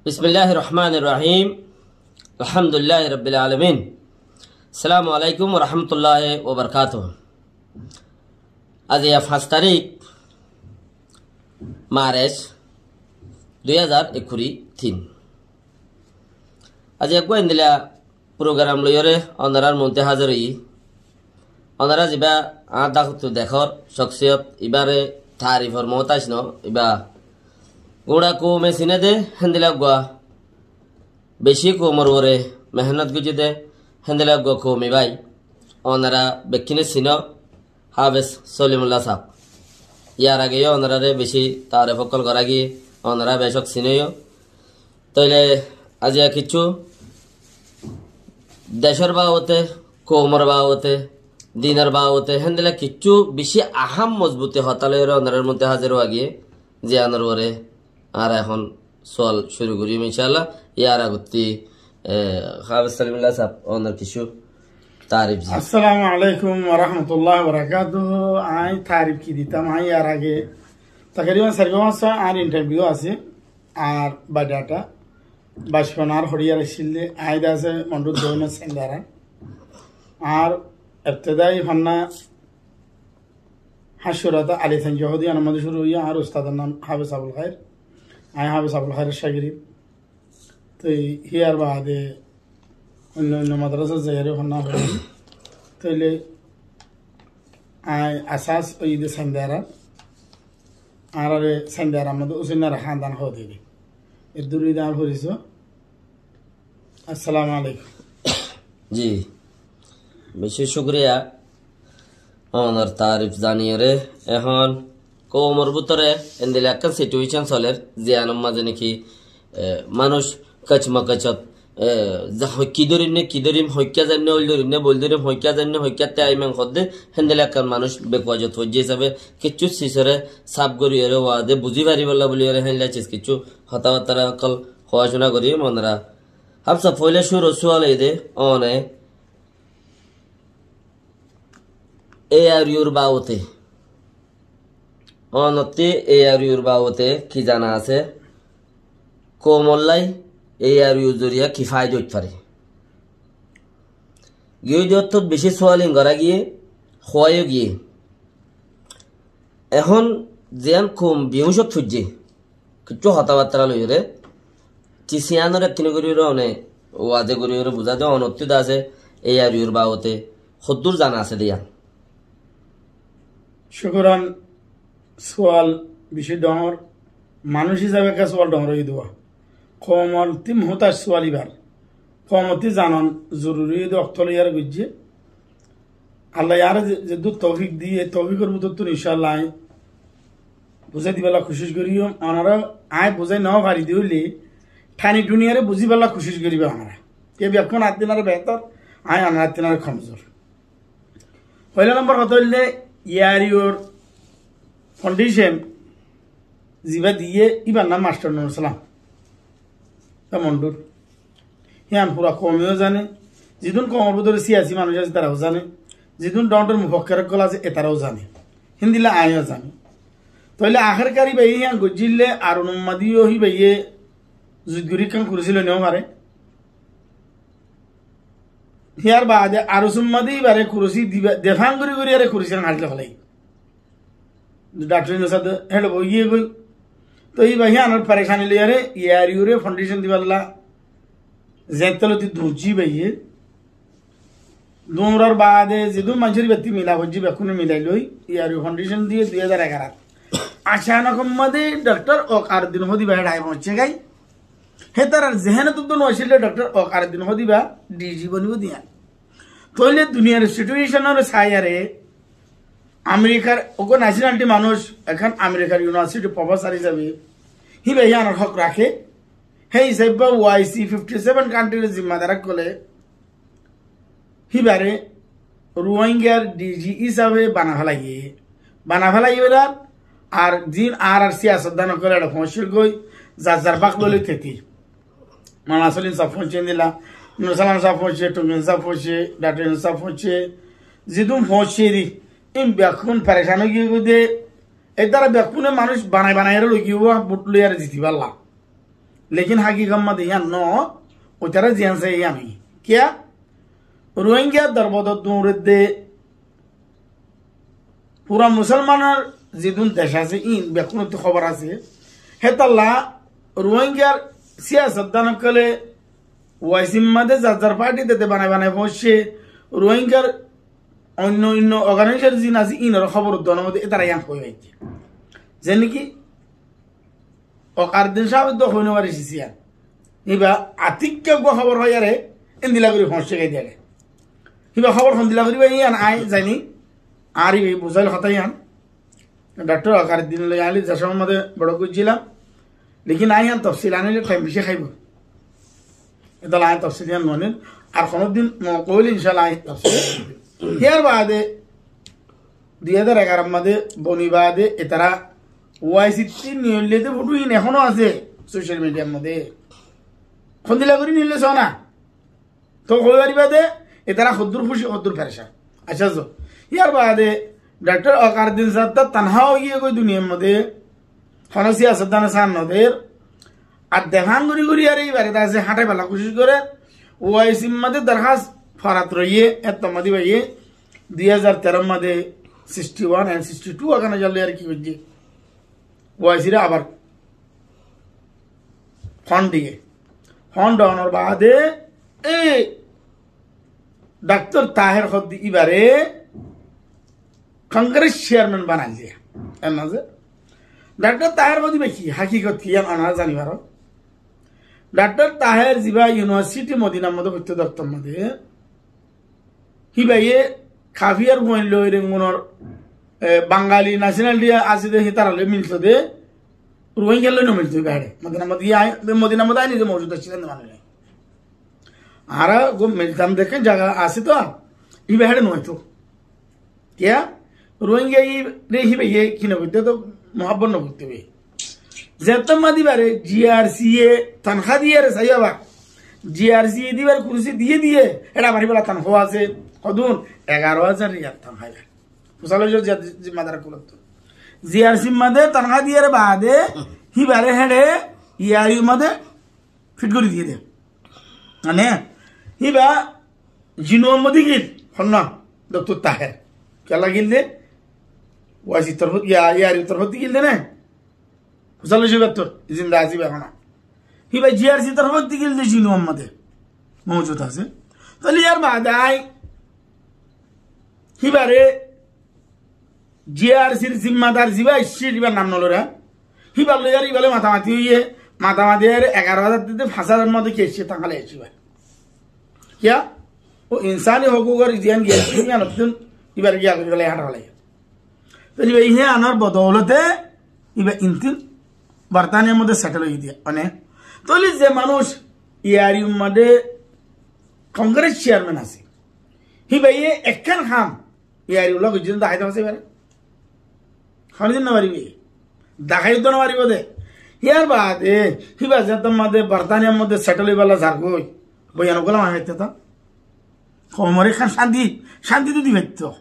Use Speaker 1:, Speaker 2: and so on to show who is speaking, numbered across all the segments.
Speaker 1: بسم الله الرحمن الرحيم الحمد لله رب العالمين السلام عليكم ورحمة الله وبركاته आज या 5 तारीख मार्च 2023 आज एक इंदिला प्रोग्राम लयरे अनरार मध्य हाजिर हुई अनरा जिबा आधा तो देखर शख्सियत इबारे तारीफर मोहताज न इबा गोड़ा को में सिने दे हंदिला गुआ बेशी को मरवरे मेहनत गुजी दे हंदिला गुआ को में भाई अनरा बेकिने सिनो हावेस सलीमुल्लाह साहब यार आगे यो अनरा रे बेशी तारीफ कल करागी अनरा बेशक सिने यो तैले आज या किच्छु देशर बा होते कोमर बा होते दिनर बा होते हंदिला किच्छु बेशी अहम मजबूती हताले रो अनरार मध्य हाजिर आगे जे अनरवरे আর এখন সওয়াল শুরু করি ইনশাআল্লাহ ইয়ার আগতি হাফেজ সালিমুল্লাহ সাহেব ওনার কিছু তারিফ জি
Speaker 2: আসসালামু আলাইকুম ওয়া রাহমাতুল্লাহি ওয়া বারাকাতুহু আই তারিফ কি দিতাম আই আর আগে তকরিবান সারগমাসা আর ইন্টারভিউ আছে আর বাডাটা বাসপনার হরিয়ার শিলে আইদা আছে মন্ডু দোনা সেন্দারা আর ইবতিদাই ফান্না হাশুরাতা আলী থান জহুদি আমাদের শুরু হইয়া আর উস্তাদের নাম হাফেজ আবুল খায়ের आई हाफिज अबुल खैर शागिरी तो हियार बादे अन्य मदरसा जहरे होना हो तो ले आई असास ईद संदारा आरे संदारा मद उसे न खानदान हो देगी इधर दान होरिसो अस्सलाम वालेकुम
Speaker 1: जी बेशी शुक्रिया ओनर तारीफ जानिए रे এখন কোমর ভিতরে এন্দিলা একটা সিচুয়েশন চলে জিয়ানম মাঝে নাকি মানুষ কচমকচত কিদরিম হইক্যা জান্নে ওলদরিম বলদরিম হইক্যা জান্নে হইক্যাতে আইমেন খদে হেন্দিলা একটা মানুষ বেকওয়াজত হই হিসাবে কিছু সিসরে সাব গরিয়ের ওয়াদে বুঝি পারি বলা বলি রে হেনলা চিজ কিছু হতাবাতারা কল খোয়াশনা করি মনরা হাবসা ফইলে শুরু সুয়াল দে অনে এ আর ইউর বাউতে অনতে এই আর ইউর বাবতে কি জানা আছে কোমল্লাই এই আর ইউ জরিয়া কি ফায়দা হইতে পারে গিয়ে যত বেশি সোয়ালিং করা গিয়ে হওয়ায় গিয়ে এখন যেন কম বিহুসক ফুজে কিছু হতাবার্তা লই রে চিসিয়ানোর একদিন করিও অনে ওয়াদে করিও বুঝা দে অনত্তিত আছে এই আর ইউর বাবতে সদ্দুর জানা আছে দিয়া
Speaker 2: শুকরান সোয়াল বেশি ডর মানুষ হিসাবে কা সোয়াল ডর হই দেওয়া কমল তিম হতাশ সোয়ালিবার কমতি জানন জরুরি অক্তল ইয়ার গুজে আল্লাহ ইয়ার যে দু তৌফিক দিয়ে তৌফিকের মতো তো ইনশাআল্লাহ বুঝাই দিবেলা কোশিশ করিও ওনারা আয় বুঝাই নাও পারি দিলে ঠানি দুনিয়ারে বুঝিবেলা কোশিশ করিবে ওনারা কে ব্যাখন আদিনার বেহতর আয় আনার আদিনার কমজোর পয়লা নম্বর কথা হইলে ইয়ারিওর ফাউন্ডেশন জিবা দিয়ে ইবার নাম মাস্টার নুর সালাম মন্ডুর হিয়ান পুরা কমিও জানে যেদিন কমর ভিতরে সিয়াসি মানুষ আছে তারাও জানে যেদিন ডন্টর মুফক্কের কল আছে এতারাও জানে হিন্দিলা আইও জানে তাহলে আখেরকারি ভাই হিয়ান গজিলে আর অনুমাদিও হি ভাইয়ে জুদগুরি কাম করেছিল নেও পারে হিয়ার বাদে আর সুম্মাদি বারে কুরসি দিবা দেফাং করি করি আরে কুরসির হাঁটলে হলাই डॉक्टर साथ हेड ये गई तो ये भैया अनर परेशानी ले यारे यार यूरे फाउंडेशन दिवाला जेतलो ती दूजी भैये दोमरार बाद जिदु मंजूरी बत्ती मिला वजी बकुने मिला लोई यार यू फाउंडेशन दिए 2011 अचानक मध्ये डॉक्टर ओकार दिन होदी बा डाय पहुंचे गई हे तर जहन तो दोन वशिले डॉक्टर ओकार दिन होदी बा डीजी बनियो दिया तोले दुनियार सिचुएशन और सायारे আমেরিকার ওগো ন্যাশনালিটি মানুষ এখন আমেরিকার ইউনিভার্সিটি প্রফেসর হিসাবে হি ভাইয়া হক রাখে হে হিসাবে ওয়াইসি 57 কান্ট্রির জিম্মাদার কলে হিবারে রোহিঙ্গার ডিজি হিসাবে বানা ফেলাইয়ে আর দিন আর সিয়াসত দান করে এটা ফসল গই যার বাক ললি থেতি মানাসলিন সব ফোন দিলা নুসালাম সব ফোন টুমিন সব ফোন ডাক্তার সব ফোন জিদুম ফোন इन ব্যাকুন পরেশান হয়ে গিয়ে এদারা ব্যাকুনে মানুষ বানায় বানায় লইগিও বুটলু আর জিতি পারলা लेकिन हकीकत में यहाँ नो उतरा जियान से यहाँ नहीं क्या रोहिंग्या दरबार दूर दे पूरा मुसलमान जिदुन देशा से इन बेकुन तो खबर आसे है तल्ला रोहिंग्या सियासत दान कले वाइसिम मध्य ज़्यादा पार्टी देते बनाए पहुँचे रोहिंग्या अन्य ऑर्गेनाइजेशन जिन आसी इन और खबर दोनों मध्य इतना यहाँ कोई नहीं जैसे कि और दिन शाम तो होने वाली चीज़ है हिबा आतिक के को खबर हो यारे इन दिलागुरी पहुँचे गए दिले हिबा खबर हम दिलागुरी भाई यान आए जानी आरी भाई बुझाइल खाता यान डॉक्टर आकार दिन ले आली जैसा मध्य बड़ों को जिला लेकिन आए यान तफसील आने ले टाइम विषय खाइबो इधर आए तफसील यान नोने और खानों दिन मौकोल इंशाल्लाह आए तफसील यार बादे 2011 मध्य बोनी बादे इतना वाइसिटी नियलेते फोटो ही नहीं होना आसे सोशल मीडिया मध्य खुदिला करी नियले सोना तो कोई बारी बादे इतना खुदूर खुशी खुदूर फैशन अच्छा जो यार बादे डॉक्टर आकार दिन साथ तन्हा हो गई कोई दुनिया मध्य खाना सियासत दान सान नदेर अध्ययन गुरी गुरी यार ये बारे तासे हटे वाला कोशिश करे वाइसी मध्य दरखास्त फरात रही है ऐत मध्य भाई 2013 मध्य 61 and 62 अगर न जल्दी यार की वजह वाइसी रे आबर फंड दिए फंड और बाद ए डॉक्टर ताहिर खुद इबारे कांग्रेस चेयरमैन बना लिया ऐना से डॉक्टर ताहिर खुद देखिए हकीकत की यान अनार जानी बारो डॉक्टर ताहिर जिबा यूनिवर्सिटी मदीना मध्य बिट्टू डॉक्टर मध्य ही भाई खाफियर गोइन लोइरे मुनर बंगाली नेशनल डे आसिदे हितारा ले मिलतो दे रोहिंग्या ले न मिलतो गाड़े मदीना मध्य नहीं जो मौजूद अच्छी नहीं माने आरा गो मिलताम देखे जगह आसी तो ये बहरे नो तो क्या रोहिंग्या ये रे ही भाई कि न बोलते तो मोहब्बत न बोलते हुए जब मदी बारे जीआरसीए तनखा दिए रे सही बात जीआरसीए दी बार कुर्सी दिए एड़ा भारी वाला तनख्वाह से खदून 11,000 रियाल तनख्वाह है फुसालो जो जिम्मेदार कुलत जीआरसी मदे तनख्वाह दिए रे बादे ही बारे हेडे यारी मदे फिट करी दिए दे अने ही बा जिनो मदी गिल हन्ना डॉक्टर ताहिर क्या लगिल दे वासी तरफ यारी तरफ गिल दे ने फुसालो जो बत्तो जिंदाजी बहाना ही बा जीआरसी तरफ गिल दे जिनो मदे मौजूद है तो यार बाद आई ही बारे जीआरसी जिम्मेदार जीवा इसी जीवा नाम नलो रहा ही बार ले यार ही बाले मातामाती हुई है मातामाती यार 11,000 देते फांसा मध्य केसी तंगले ऐसी बात क्या वो इंसानी हकूक़ और जियान गया है ना तुम ही बार क्या करें यार वाले तो ये ये अनार बदौलत है ये इंतिम बर्तानिया मध्य सेटल हुई थी अने तो लिज़े मानुष यारी मध्य कांग्रेस चेयरमैन आसी ही भाई ये एक्कन खाम यारी उल्ला कुछ दिन दाहे तो से बारे खाने दिन नवारी भी दाहे तो नवारी बोले यार बात है ही बात जब तम मध्य बर्तानिया मध्य सेटल हुई वाला जारगोई वो यार उगला वहाँ रहते था कौमरे खान शांति तो दिवैत तो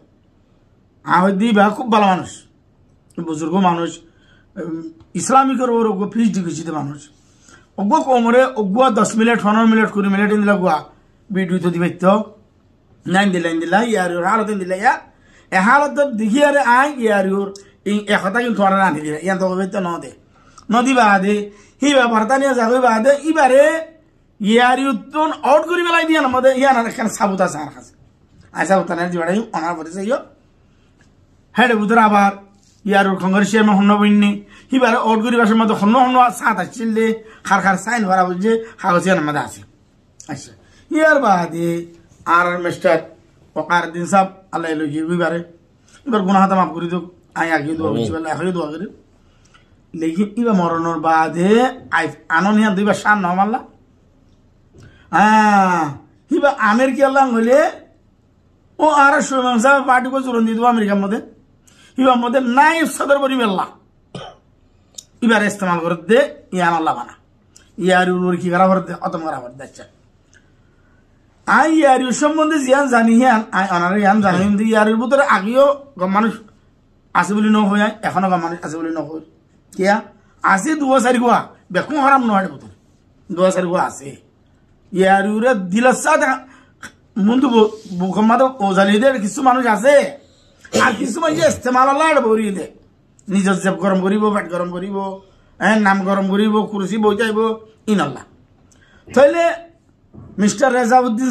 Speaker 2: आवाज़ दी बात खूब बाला मानुष बुजुर्गों मानुष इस्लामी करो और उगो पीछ दिखी मानुष उगो कौमरे उगो 10 मिनट 15 मिनट 20 मिनट इन लगवा वीडियो तो दिवैत तो नाइन दिला यार हालत दिला यार ए हालत दिखी यार आए यार इन एक हता की थोड़ा ना दिला यार तो बेचते न दे नदी बादे ही बर्तानिया जागो बादे इबारे यार तो आउट करी बेला दिया ना मदे यार ना kan sabuta सार खास ऐसा होता है जो बड़ाई अनार बड़े से यो हेड उधर आबार यार कांग्रेस में होना बिन्नी ही बारे आउट करी बाशे मदे होना साथ चिल्ले खार साइन भरा बुझे खागसिया ना मदे आसे अच्छा यार बादे आर मिस्टर वकार दिन साहब अल्लाह लोगी भी बारे इबर गुनाह तो माफ करी दो आए आगे दो बीच वाला आखिरी दो आगे लेकिन इबा मरणों बाद आई आनोनिया दुई बार शान ना मारला हिबा आमिर की अल्लाह बोले ओ आर शुभम साहब पार्टी को जुरन दी दो अमेरिका मध्य हिबा मध्य नाइब सदर बनी बेल्ला इबार इस्तेमाल कर दे यार अल्लाह बना यार उन्होंने की करा कर दे अतम करा कर दे अच्छा आई यार ये संबंध जियान जानी है आई अनारे यान जानी है यार ये बुतरे आगियो गमानुष आसे बोली न हो जाए एखनो गमानुष आसे बोली न हो क्या आसे दुआ सारी गुआ बेकुं हराम न हटे बुतरे দোয়া সারি আছে ইয়ার ইউরে দিলার সাথে মুন্দু ভূকম্পাত ওজালিদের কিছু মানুষ আছে আর কিছু মানুষ ইস্তেমাল বরিয়ে দে নিজের জেব গরম করিব পেট গরম করিব নাম গরম করিব কুরসি বই যাইব ইনাল্লাহ তাইলে মিস্টার রেজাউদ্দিন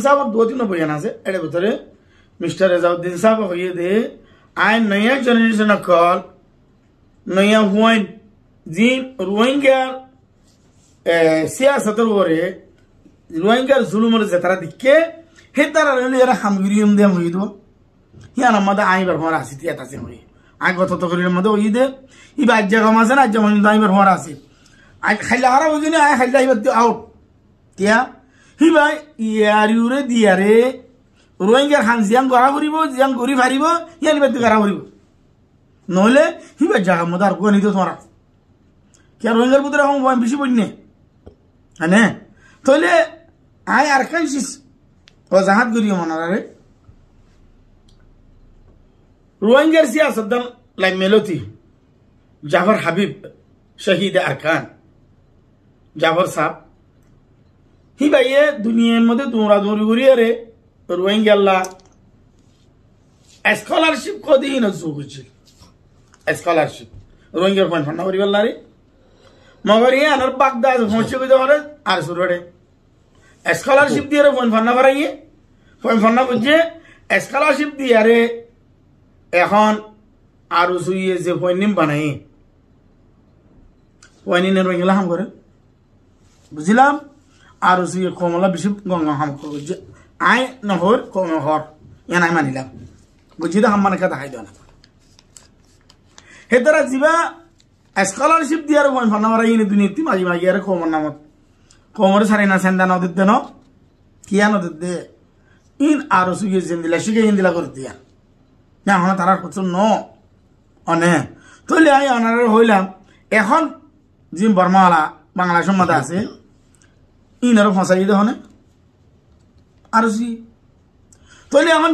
Speaker 2: সাহেব 2-3 বয়ান আছে এর ভিতরে মিস্টার রেজাউদ্দিন সাহেব হইয়ে দে আইন নয়া জেনারেশন কল নয়া হুয়াইন জিন রোহিঙ্গার সিয়াসতের উপরে রোহিঙ্গার জুলুমের যে তারা দিকে হে তারা এরা হামগিরিয়ম দিয়ে হয়ে দেব হিয়ান আমাদের আইবার হওয়ার আসি তিয়াত আছে হয়ে আই গত তকরির মধ্যে ওই দে ইবা আজ্জা কম আছে না আজ্জা মানে আইবার হওয়ার আসি আই খাইলা হারা ওই আই খাইলা ইবার আউট তিয়া হি ভাই ইয়ার ইউরে দিয়ারে রোহিঙ্গার খান জিয়াং গড়া করিব জিয়াং গড়ি ফারিব ইয়ান ইবার গড়া করিব নহলে হি ভাই জায়গা মধ্যে আর কোয়া নিত তোমার কে রোহিঙ্গার ভিতরে এখন বেশি বন্যে হ্যাঁ তাহলে আই আর কাইছিস ওজাহাত করিও মনারে রোহিঙ্গার সিয়াসতদান লাই মেলতি জাফর হাবিব শহীদ আরকান জাফর সাহ হি ভাইয়ে দুনিয়ার মধ্যে দৌড়াদৌড়ি করিয়ে রে রোহিঙ্গাল্লা স্কলারশিপ কদিন যোগ হয়েছিল স্কলারশিপ রোহিঙ্গার পয়েন্ট ফান্না করি বললা রে মগর ইয়ে আনার বাগদা পৌঁছে গেছে পারে আর সুরড়ে স্কলারশিপ দিয়ে পয়েন্ট ফান্না করাইয়ে পয়েন্ট ফান্না বুঝছে স্কলারশিপ দিয়ে আরে এখন আরো সুইয়ে যে পয়েন্ট বানাই পয়েন্ট রোহিঙ্গা হাম করে বুঝলাম আর সুইয়ে কমলা বেশি গঙ্গা হাম করছে আই নহর কম হর ইয়ান আই মানিলাম বুঝি তো হাম মানে কথা খাই দেওয়া না হে তারা যিবা স্কলারশিপ দিয়ে আর পয়েন্ট ফান্না করাই দুনিয়াতে মাঝি মাঝি আর কমর নামত কমরে সারি না সেন্দা নদীর দেন কিয়া নদীর দে ইন আরো সুইয়ে জেন্দিলা শিখে ইন্দিলা করে দিয়া না এখন তারা কিছু ন অনে তৈলে আমি অনারে হইলাম এখন যে বর্মাওয়ালা বাংলা সম্মাদা আছে ইনারও ফসাই দেখনে আর তৈলে এখন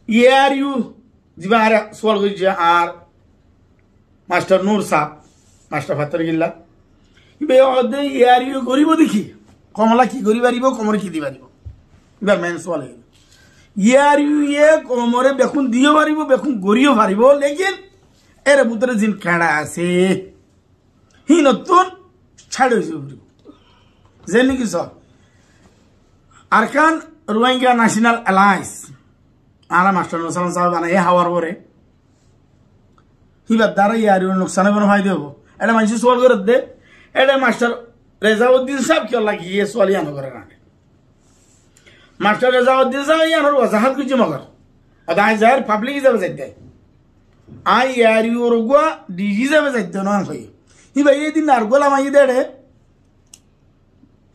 Speaker 2: ইয়ার ইউ যা আর সোয়াল করছে আর মাস্টার নূর সাহ মাস্টার ফাত্তর গিল্লা ইয়ার ইউ গরিব দেখি কমলা কি করি পারিব কমরে কি দি পারিব এবার মেন সোয়াল ইয়ার ইয়ে কমরে বেকুন দিও পারিব বেকুন গড়িও পারিব লেকিন এর ভিতরে যিন কাঁড়া আছে হি নতুন ছাড় হয়েছে যে নাকি সব আরকান রোহিঙ্গা ন্যাশনাল অ্যালায়েন্স আর মাস্টার নসালাম সাহেব বানাই হাওয়ার পরে হিবার দ্বারা ইয়ার নোকসানে কোনো ভাই দেব এটা মানুষ সোয়াল করে দে এটা মাস্টার রেজাউদ্দিন সাহেব কেউ লাগিয়ে সোয়ালিয়ানো করে না মাস্টার রেজাউদ্দিন সাহেব ইয়ানোর ওয়াজাহাত কিছু মগর আই যার পাবলিক হিসাবে যাইতে আই ইয়ার ইউর গুয়া ডিজি হিসাবে যাইতে না হই হিবা এই দিন আর গোলাম আই দেড়ে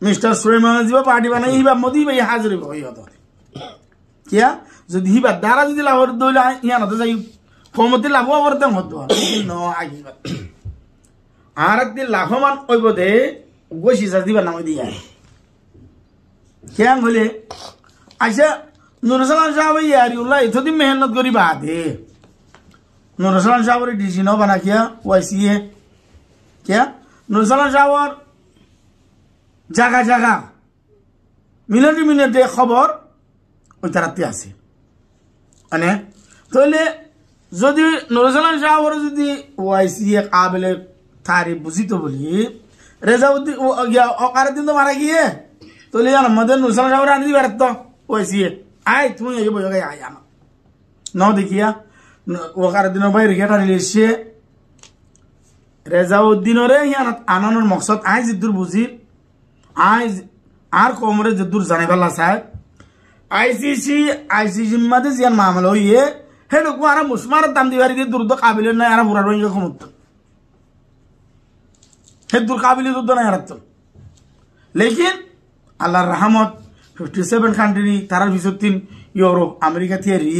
Speaker 2: মিস্টার সুলেমান জিবা পার্টি বানাই হিবা মোদি ভাই হাজির হই হতো কিয়া যদি হিবা দ্বারা যদি লাভর দইলা ইয়ানো তো যাই কমতে লাভ করতে হতো ন আগিবা আর একদিন লাভমান ওই বোধে বসি যা দিবা নামে দিয়া কেন হলে আচ্ছা নুরসালাম সাহেব ইয়ারিউল্লাহ এতদিন মেহনত করি বাদে নুরসালাম সাহেবের ডিসি ন বানা কিয়া ওয়াইসিয়ে কিয়া নুরসালাম সাহেবের জায়গা জায়গা মিনিটে মিনিটে খবর ওই তারাতে আছে মানে তাহলে যদি নুরসালাম সাহেবের যদি ওয়াইসিয়ে কাবেলে তারিফ বুঝিত বলি রেজাউদ্দিন অকারের দিন তো মারা গিয়ে তাহলে আমাদের নুরসালাম সাহেবের আনি দিবার তো ওয়াইসিয়ে আয় তুমি এই বই আয় আনো ন দেখিয়া ওকারের দিনের বাইরে ঘেটা নিলে রেজাউদ্দিনরে আনানোর মকসদ আয় জিদ্দুর বুঝি আয় আর কমরে জিদ্দুর জানাইবাল্লা সাহেব আইসিসি মাঝে জিয়ান মামলা হইয়ে হেডুকু আর মুসমার দাম দিবারি দিয়ে দূর কাবিলের নাই আর বুড়া রোহিঙ্গা ক্ষমতা হে দূর কাবিলে দুধ নাই আর লেকিন আল্লাহর রহমত 57 কান্ট্রি তার ভিতর 3 ইউরোপ আমেরিকা থিয়ারি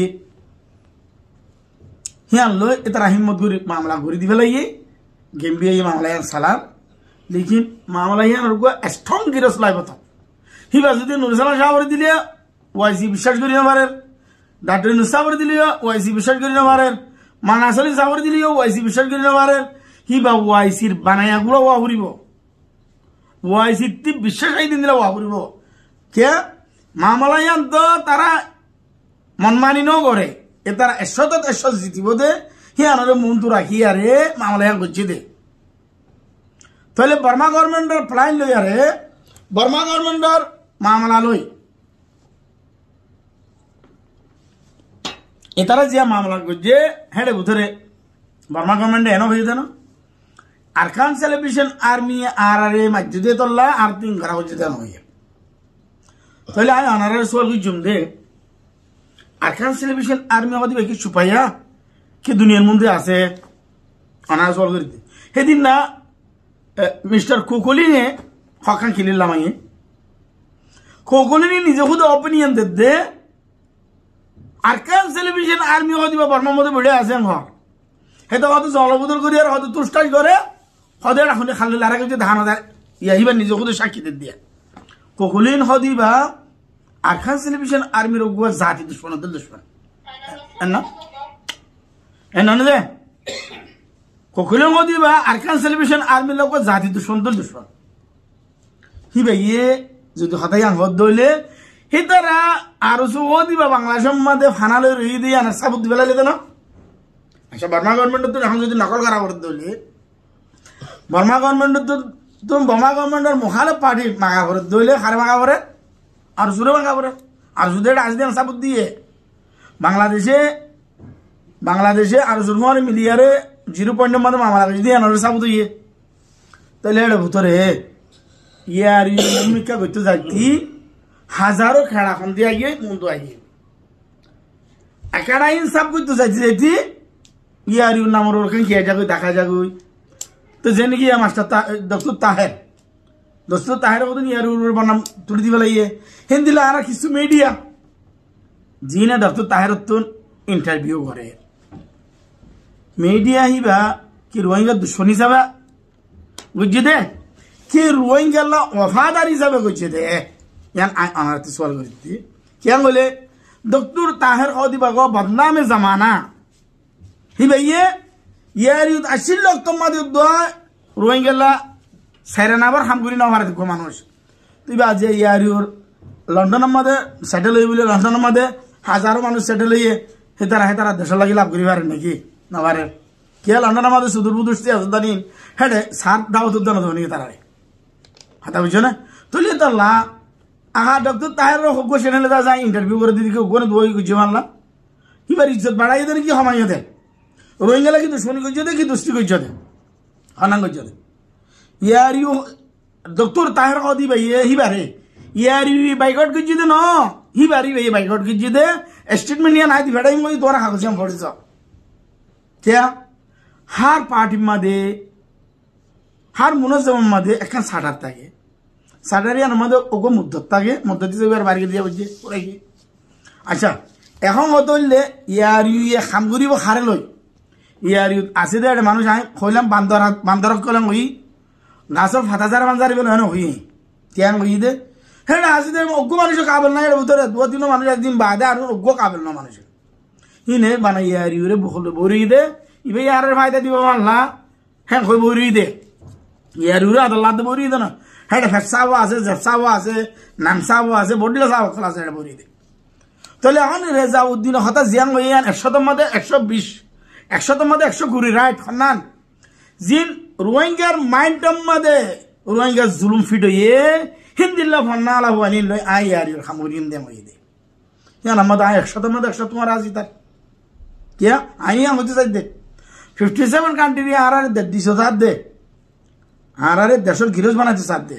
Speaker 2: হিয়ান লো এতারা হিম্মত করে মামলা করে দিবে লাইয়ে গেমবিয়া এই মামলা সালার লেকিন মামলা হিয়ান আর স্ট্রং গিরস লাইব তো হিবা যদি নুরসালাম সাহেব দিলে ওয়াইসি বিশ্বাস করি না পারে ডাক্তার নুসাবর দিলে ওয়াইসি বিশ্বাস করি না পারে মানাসলি সাহেব দিলে ওয়াইসি বিশ্বাস করি না পারে হিবা ওয়াইসির বানায়া গুলো ওয়া ফুরিব ওয়াইসির তি বিশ্বাস আই দিন দিলে ওয়া ফুরিব কে মামলায়ান তো তারা মনমানি ন করে এ তারা 100 জিতিব দে হি আনরে মন্তু রাখি আরে মামলায়ান করছে দে তাহলে বর্মা গভর্নমেন্টের প্ল্যান লই আরে বর্মা গভর্নমেন্টের মামলা লই এ তারা যে মামলা করছে হেডে ভিতরে বর্মা গভর্নমেন্টে এনো হয়ে দেন আরকান সেলিব্রেশন আর্মি আর মাঝে তোলা আর 3 ঘরা হচ্ছে দেন হয়ে তাহলে আমি অনারের সোয়াল জুম দে আরকান সেলিব্রেশন আর্মি আমাদের কি সুপাইয়া কি দুনিয়ার মধ্যে আছে অনার সোয়াল করিতে সেদিন না মিস্টার কোকলিনে হকান খেলিলাম আমি কোকলিনে নিজে খুদ অপিনিয়ন দে আরকান সেলিব্রেশন আর্মি হয়তো বর্মার মধ্যে বেড়ে আসেন ঘর হয়তো হয়তো জলবদল করি আর হয়তো তুষ্টাই করে হয়তো এখন খালি লারা কিছু ধান ইয়াহিবা নিজে খুদ সাক্ষী দিয়ে কোকলিন হদিবা আরকান সেলিব্রেশন আর্মির ওগুয়া জাতি দুশ্মন দুশ্মন না এনা দে কোকলিন হদিবা আরকান সেলিব্রেশন আর্মির লোক জাতি দুশ্মন দুশ্মন হিবা ইয়ে যদি হতাই হদ দইলে হিতারা আরো দিবা বাংলাদেশের মধ্যে ফানালে রই দিয়ে আনা সাবুদ বেলা লেগে না আচ্ছা বর্মা গভর্নমেন্ট তো এখন যদি নকল করা করে দইলে বর্মা গভর্নমেন্ট তো তুমি বর্মা গভর্নমেন্টের মুখালে পার্টি মাগা করে দইলে হারে মাগা করে আর সুরে মাগা করে আর সুদে আজ দিন সাবুদ দিয়ে বাংলাদেশে আর সুরমার মিলিয়ারে 0 পয়েন্টের মধ্যে মামলা দিয়ে আনার সাবুদ ইয়ে তাহলে এটা ভিতরে ইয়ার ভূমিকা করতে যাচ্ছি হাজারো খেড়া খন দিয়ে গিয়ে মন্দ আগে একাডা ইনসাফ করতে চাইছি যেটি ইয়ার নামের ওরখান খেয়ে যাগুই দেখা যাগুই তো যে নাকি মাস্টার ডক্টর তাহের মতন ইয়ার বানাম তুলে দিবে লাগিয়ে হেন দিলে আর কিছু মিডিয়া জি না ডক্টর তাহের ইন্টারভিউ করে মিডিয়া হিবা কি রোহিঙ্গা দুশ্মন হিসাবে বুঝছে দে কি রোহিঙ্গা ওফাদার হিসাবে করছে দে ইয়ান আনারতে সওয়াল করিতে কেন বলে ডক্টর তাহের হদিবা গো বদনামে জামানা হিবা ইয়ার ইউদ আসিল লোক তোমাদের দোয়া রোহিঙ্গা সাইরানাবার হামগুরি না ভারত গো মানুষ তুই বা যে ইয়ার ইউর লন্ডনের মধ্যে সেটেল হই বলে লন্ডনের মধ্যে হাজারো মানুষ সেটেল হইয়ে হেতারা দেশ লাগি লাভ করি পারে নাকি না পারে কে লন্ডনের মধ্যে সুদূর বুদুষ্টি আসদানি হেডে সার দাওয়াত উদ্যান ধনী তারা হাতা বুঝছো না তুলি তো লা আহা ডক্টর তাহের হোক সেনেলে যায় ইন্টারভিউ করে দিদি ওখানে দই গুছিয়ে মারলাম এবার ইজ্জত বাড়াই দেন কি হমাইয়া দেন রোহিঙ্গা কি দুশ্মনী করছে দে কি দুষ্টি করছে দে হনাং করছে দে ইয়ার ইউ ডক্টর তাহের কদি ভাই হিবারে ইয়ার ইউ বাইকট করছে দে ন হিবারি ভাই বাইকট করছে দে স্টেটমেন্ট নিয়ে নাই ভেড়াই মই তোরা কাগজ আমি পড়েছ क्या হার পার্টির মধ্যে হার মুনজমের মধ্যে একখান সাটার থাকে সাটারিয়ার মধ্যে ওগো মুদ্দত থাকে মুদ্দত এবার বাড়ি দিয়ে বুঝছে ওরা কি আচ্ছা এখন হতলে ইয়ার ইয়ে খাম করিব হারে লই ইয়ার ইউ আছে দে একটা মানুষ আমি কইলাম বান্দর কলাম ওই গাছর ফাতাজার বান্দার বেল হয় হই কেন হই দে হ্যাঁ আছে দে অজ্ঞ মানুষ কাবল না এর ভিতরে 2-3 মানুষ একদিন বাদে আর অজ্ঞ কাবল না মানুষ হিনে বানা ইয়ার ইউরে বরি দে ইবে ইয়ারের ফায়দা দিব মানলা হ্যাঁ কই বরি দে ইয়ার ইউরে আদালত বরি দে না হ্যাঁ ফেসাও আছে জেসাও আছে নামসাও আছে বডলে সাও ক্লাস এটা বরি দে তাহলে এখন রেজাউদ্দিন হতা জিয়াং হইয়ান 100 মধ্যে 120 100 মধ্যে 120 রাইট হনান জিন রোহিঙ্গার মাইন্ডম মধ্যে রোহিঙ্গা জুলুম ফিট হইয়ে হিন্দিল্লা ফন্না আলা বানি লই আই ইয়ার ইউর খামুরিন দে মই দে ইয়ান আমাদের 100 মধ্যে 100 তোমার আজি তার क्या आई हम होते दे 57 कंट्री आर दिशो साथ दे आर देश गिरज बनाते साथ दे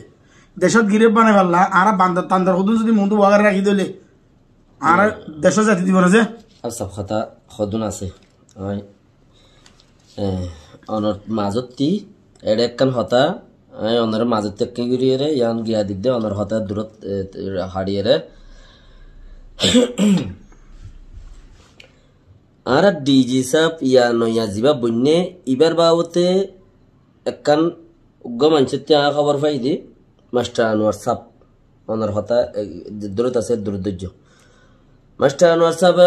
Speaker 2: देश गिरे बने वाला आर बांदर तांदर खुद যদি মুন্ডু বাগারে রাখি দিলে আর দেশ জাতি দিব না যে
Speaker 1: আর সব কথা খদুন আছে ওই অনর মাজতি এডেকান হতা অনর মাজতে কে গিরিরে ইয়ান গিয়া দিদে অনর হতা দূরত হাড়িয়ে আর ডিজি সাপ ইয়া নয়া জিবা বন্যে ইবার বাবতে একখান উগ্র মানুষের ত্যাগ খবর পাই দি মাস্টার আনোয়ার সাপ ওনার হতা দূরত আছে দুর্ধৈর্য মাস্টার আনোয়ার সাহেব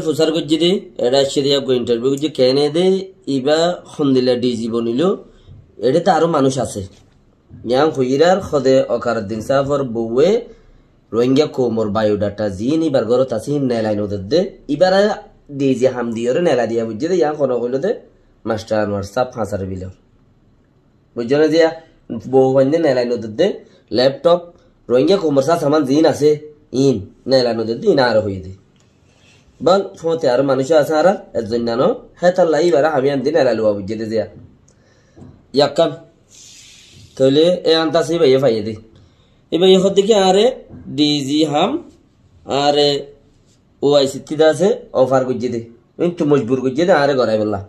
Speaker 1: ফুসার করছি দি এটা সেরিয়া ইন্টারভিউ করছি কেনে দে ইবা সন্দিলা ডিজি বনিল এটাতে আরো মানুষ আছে ইয়াং হইরার খদে অকারুদ্দিন সাহেবর বউয়ে রোহিঙ্গা কোমর বায়োডাটা জিন ইবার ঘরত আছে নেলাই নদর দে ইবার ডিজি হাম দিয়রে নেলা দিয়া বুঝছি দে ইয়াং কোনো কইল দে মাস্টার আনোয়ার সাহেব ফাঁসার বিল বুঝছো না দিয়া বউ বান্ধে নেলাই নদর দে ল্যাপটপ রোহিঙ্গা কোমর সা সামান জিন আছে ইন নেলাই নদর দে ইনা আরো হই দে বল ফোতে আর মানুষ আছে আর একজন জানো হ্যাঁ তার লাই বারা আমি আনতে নেলাই লওয়া বুঝছি দে দিয়া ইয়াকান তাহলে এ আনতাছি ভাইয়া ফাইয়ে দে এবার ইহর দিকে আরে ডিজি হাম আরে ও আইসি আছে অফার করছে দে কিন্তু মজবুর করছে দে আরে গড়াই বললা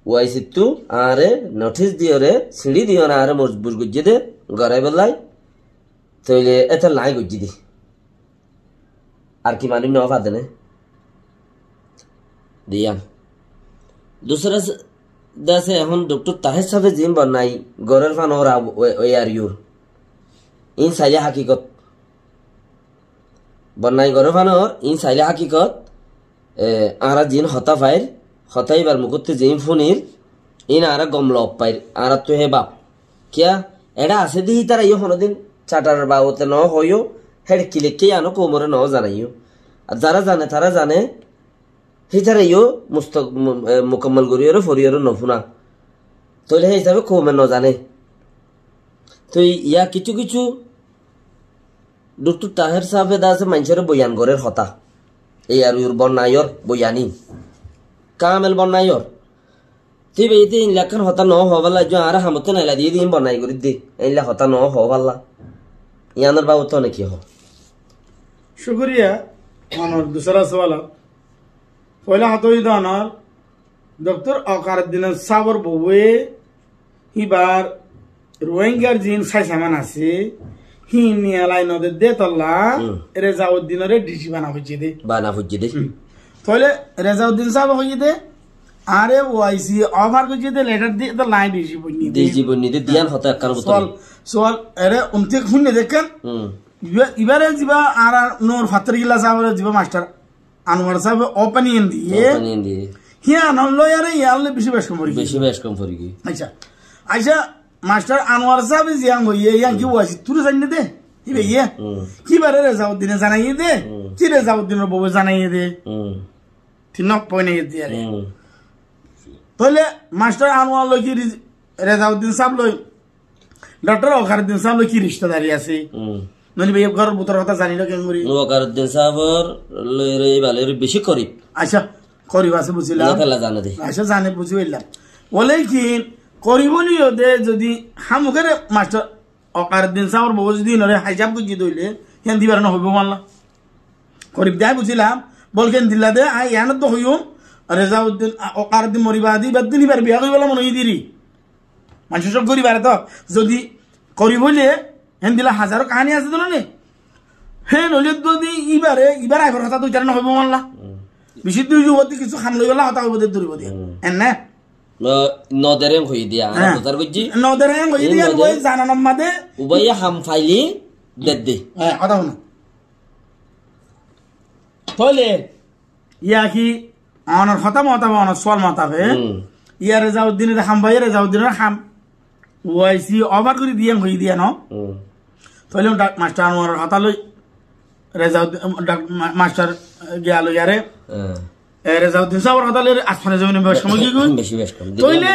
Speaker 1: ও আইসি তু আরে নোটিস দিও রে সিঁড়ি দিও না আরে মজবুর করছে দে গড়াই বললাই তাহলে এত লাই করছে দে আর কি মানুষ নেওয়া পাতে না দিয়ান দুসরা দাসে এখন ডক্টর তাহের সাহেব জিম বনাই গরের ফান ওরা ওই আর ইউর ইন সাইলে হাকিকত বনাই গরের ফান ওর ইন সাইলে হাকিকত আরা জিন হতা ফাইর হতাইবার মুকুতে জিম ফোনির ইন আরা গমল পাইর আরা তো হে বাপ কিয়া এটা আছে দিই তারা ইয়ে কোনোদিন চাটার বাবতে ন হইও হেড কিলেকে আনো কোমরে ন জানাইও আর যারা জানে তারা জানে হিতারে ইও মুকম্মল করিয়ারও ফরিয়ারও নফুনা তাহলে সেই হিসাবে কমে ন জানে তো ইয়া কিছু কিছু ডক্টর তাহের সাহেব আছে মানুষের বয়ান গরের হতা এই আর ইউর বন্যায়র বয়ানি কামেল বন্যায়র তুই বেইতে ইনলাখান হতা ন হবাল্লা যে আর হামতে নাইলা দিয়ে দিন বন্যাই করি দি এইলা হতা ন হবাল্লা ইয়ানোর বাবু তো নাকি হ
Speaker 2: শুক্রিয়া আমার দুসরা সওয়াল পয়লা হাতই দানার ডক্টর অকারুদ্দিন সাবর বউয়ে হিবার রোহিঙ্গার জিন সাই সামান আছে হি নিয়ালাই নদে দে তল্লা রেজাউদ্দিনরে ডিসি বানা হইছে দে তাহলে রেজাউদ্দিন সাহেব হইছে দে আরে ওআইসি অফার কইছে দে লেটার দি তো লাইন ডিসি বনি দে দিয়ান হতা কার বতল সোয়াল আরে উনতে খুনে দেখেন ইবারে জিবা আর নূর ফাতর গিলা সাহেব জিবা মাস্টার আনোয়ার সাহেব ওপেনিয়ন দিয়ে হিয়া নল ইয়ারে ইয়ালে বেশি বেশ কম করি আচ্ছা আচ্ছা মাস্টার আনোয়ার সাহেব জিয়াং হইয়ে ইয়া কি ওয়াসি তুই জানি দে ইবে ইয়া কি বারে রেজাউদ্দিন জানাই দে কি রেজাউদ্দিনের বউ জানাই দে তিন পয়নে দিয়ে তাহলে মাস্টার আনোয়ার লই কি রেজাউদ্দিন সাহেব লই ডক্টর অকারুদ্দিন সাহেব লই কি রিশতেদারি আছে নলি ভাই ঘর বুতর কথা জানি না কেন করি অকারুদ্দিন সাহেবর লই রে ভালো বেশি করি আচ্ছা করিব আছে বুঝিলাম জানে দে আচ্ছা জানে বুঝিলাম বলে কি করিবনি দে যদি হামুকের মাস্টার অকারুদ্দিন সাহেবর বউ যদি নরে হাইজাব গুজি দইলে হেন দিবার না হইব মানলা করিব দেয় বুঝিলাম বলকেন দিলা দে আই ইয়ান তো হইম রেজাউদ্দিন অকারুদ্দিন মরিবাদি বাদ্দিন ইবার বিয়া কইবলা মন হই দিরি মানুষ সব করিবারে তো যদি করিবলে হেন দিলা হাজারো কাহিনী আছে তো নে হে নলে যদি ইবার আগর কথা দুই চার না হইব মানলা বেশি দুই যুবতী কিছু খাম লইবলা কথা হইব দে দরিব দিয়া এনে নদেরেং হই দিয়া বুঝার বুঝি নদেরেং হই দিয়া ওই জানানাম মাদে উবাইয়া হাম ফাইলি দেদে হ্যাঁ কথা না তাহলে ইয়া কি অনর কথা মতাবে অনর সোয়াল মতাবে ইয়া রেজাউদ্দিনের হাম ভাই রেজাউদ্দিনের হাম ওয়াইসি ওভার করে দিয়া হই দিয়া ন তাহলে মাস্টার আনোয়ার হাতা লই রেজাউদ্দিন মাস্টার গিয়া লই আরে রেজাউদ্দিন সাহেবের হাতা লই আসমানে জমিনে সময় কি কই বেশি কম তাহলে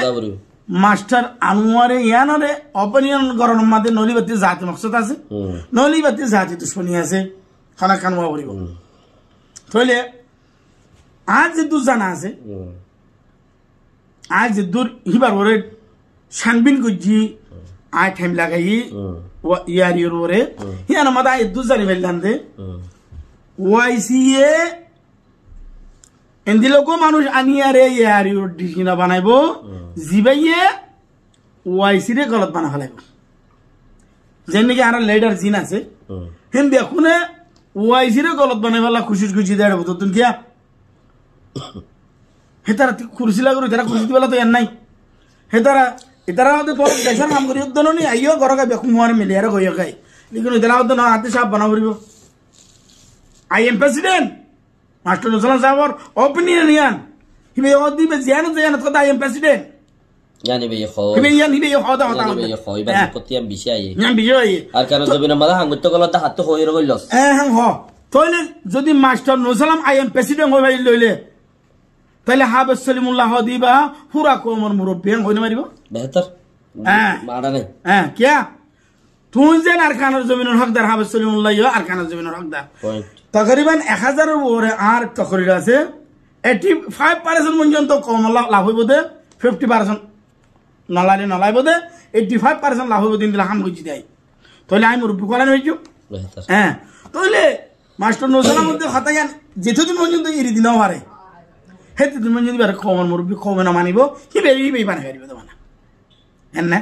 Speaker 2: মাস্টার আনোয়ারে ইয়ানরে অপনিয়ন গরনের মাঝে নলিবাতি জাতি মকসদ আছে নলিবাতি জাতি দুশ্মনী আছে খানা কানওয়া করিব তাহলে আজ যে দূর জানা আছে আজ যে দূর হিবার ওরে সানবিন গুজি আই টাইম লাগাই ইয়ার ইউর ওরে হিয়ান মাদা আই দূর জানি ফেললাম দে ওয়াইসিএ এন্দিলোকো মানুষ আনিয়ারে ইয়ার ইউর ডিসিনা বানাইবো জিবাইয়ে ওয়াইসি রে গলত বানা ফেলাইব যেন নাকি আর লেডার জিন আছে হেন দেখুনে ওয়াইসি রে গলত বানাই ফেলা খুশি খুশি দেড় বতো তুমি কিয়া হেতারা কুরসি লাগলো তারা কুরসি দিবেলা তো এর নাই হেতারা এতারা হতে তোর দেশের কাম করি উদ্দন নি আইও ঘর গাই বেকুম মার মিলে আর গইয়া গাই লিখুন এতারা হতে না হাতে সাপ বানা করিব I am president. Master Nusran Sabar opinion yan. Hibe odi be ziyan কথা I am president.
Speaker 1: Yani be kho.
Speaker 2: Hibe hada hata.
Speaker 1: Yani be kho iba kotiam bishai.
Speaker 2: Yan bijay.
Speaker 1: Ar kana jobina mala hangutto golata hatto hoyro gollos.
Speaker 2: হ্যাঁ হ তাহলে যদি master Nazrul I am president হই ভাই লইলে তাহলে হাফেজ সলিমুল্লাহ দিবা পুরা কোমর মুরব্বি হইনে মারিব
Speaker 1: বেহতর
Speaker 2: হ্যাঁ
Speaker 1: মারা নাই
Speaker 2: হ্যাঁ কিয়া তুই যেন আরকানের জমিনের হকদার হাফেজ সলিমুল্লাহ আরকানের জমিনের হকদার তকরিবান 1000 এর উপরে আর তকরির আছে 85% পর্যন্ত কম লাভ হইব দে 50% নলাইব দে 85% লাভ হইব দিন দিলা হাম বুঝি দেয় তাহলে আমি মুরব্বি করানো হইছো হ্যাঁ তাহলে মাস্টার নজরুলের মধ্যে হতায়ান যেতদিন পর্যন্ত ইরি দিনও পারে সেতদিন পর্যন্ত বারে কমর মুরব্বি কমে না মানিব হিবে বানাই পারিব তো মানা হ্যাঁ না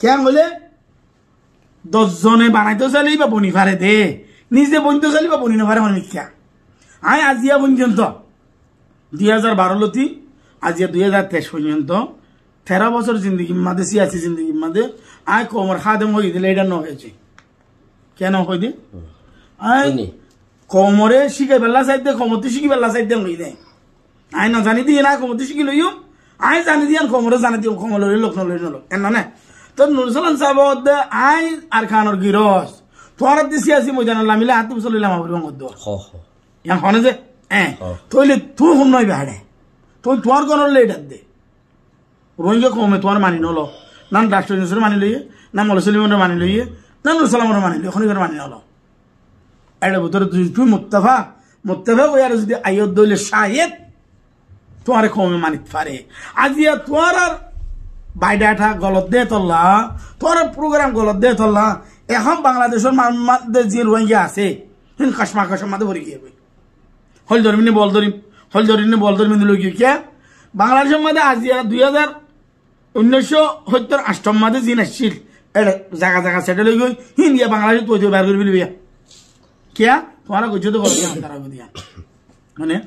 Speaker 2: কেন বলে 10 জনে বানাইতে চাইলে বা বনি পারে দে নিজে বনিতে চাইলে বা বনি না পারে মানে মিথ্যা আই আজিয়া পর্যন্ত 2012 লতি আজিয়া 2023 পর্যন্ত 13 বছর জিন্দগির মধ্যে সিয়াসি জিন্দগির মধ্যে আই কমর খাদেম হয়ে দিলে এটা ন হয়েছে কেন হই দে আই কমরে শিখে বেলা চাইতে কমতে শিখি বেলা চাইতে হই দে আই না জানি দিয়ে না কমতে শিখি লইও আই জানি দিয়ে কমরে জানি দিও কমলে লোক নলই নলো কেন না তো নুরসালাম সাহেব আই আর খানোর গিরস তোর দিছি আসি ময়দান লামিলে হাত বসলিলাম আবরি মধ্য
Speaker 1: হ হ
Speaker 2: ইয়ান হনে যে তইলে তুই হুন নই বাড়ে তুই তোর কোন লেটার দে রোহিঙ্গা কমে তোমার মানি নলো না ডাক্তার নিউজের মানি লইয়ে না মলসলিমের মানি লইয়ে না নুরসালামের মানি লইয়ে খনিকের মানি নলো এটা ভিতরে তুই মুত্তাফা কই আর যদি আইয়ত দইলে শাহেদ তোমারে কমে মানিত পারে আজিয়া তোমার আর বাইডাটা গলত দে তল্লা তোমার প্রোগ্রাম গলত দে তল্লা এখন বাংলাদেশের মধ্যে যে রোহিঙ্গা আছে কাশমা মধ্যে ভরে গিয়ে হল ধরিমিনি বল ধরিম দিল কি কে বাংলাদেশের মধ্যে আজিয়া 1978 মধ্যে জিন আসছিল জায়গা সেটেল হয়ে গই হিন্দিয়া বাংলাদেশ তুই বের করে ফেলবি কিয়া তোমার গুছো তো গল্প তারা দিয়া মানে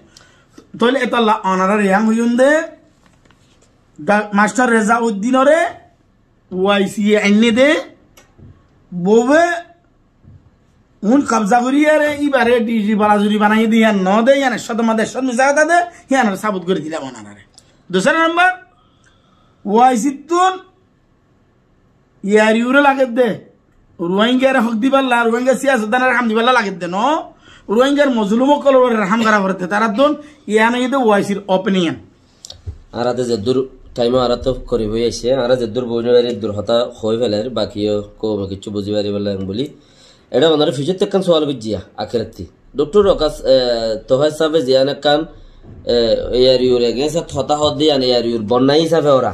Speaker 2: তাহলে এটা অনারার ইয়াং হইন দে মাস্টার রেজা উদ্দিনরে ওয়াইসি আইনে দে ববে উন কবজা করি আরে ইবারে ডিজি বালাজুরি বানাই দিয়া ন দে ইয়ান শতমাদে মিজাতা দে ইয়ান সাবুত করে দিলাম অনারারে দুসরা নাম্বার ওয়াইসি তুন ইয়ারিউরে লাগে দে রোহিঙ্গার হক দিবাল্লা রোহিঙ্গা সিয়াসদানের হাম দিবাল্লা লাগে দে ন রোহিঙ্গার মজলুম কলর হাম করা করতে তারা দন ইয়ান ইদে ওয়াইসির অপিনিয়ন
Speaker 1: আরাতে যে দূর টাইম আরা তো করি হই আইছে আরা যে দূর বইনারে দূর হতা হই ফেলার বাকিও কম কিছু বুঝি পারি বলা বলি এটা মনে ফিজিত কান সওয়াল বুঝিয়া আখিরাতি ডক্টর রকাস তোহাই সাবে জিয়ান কান ইয়ারিউর এগেন্সট হতা হদ দিয়ান ইয়ারিউর বন্নাই হিসাবে ওরা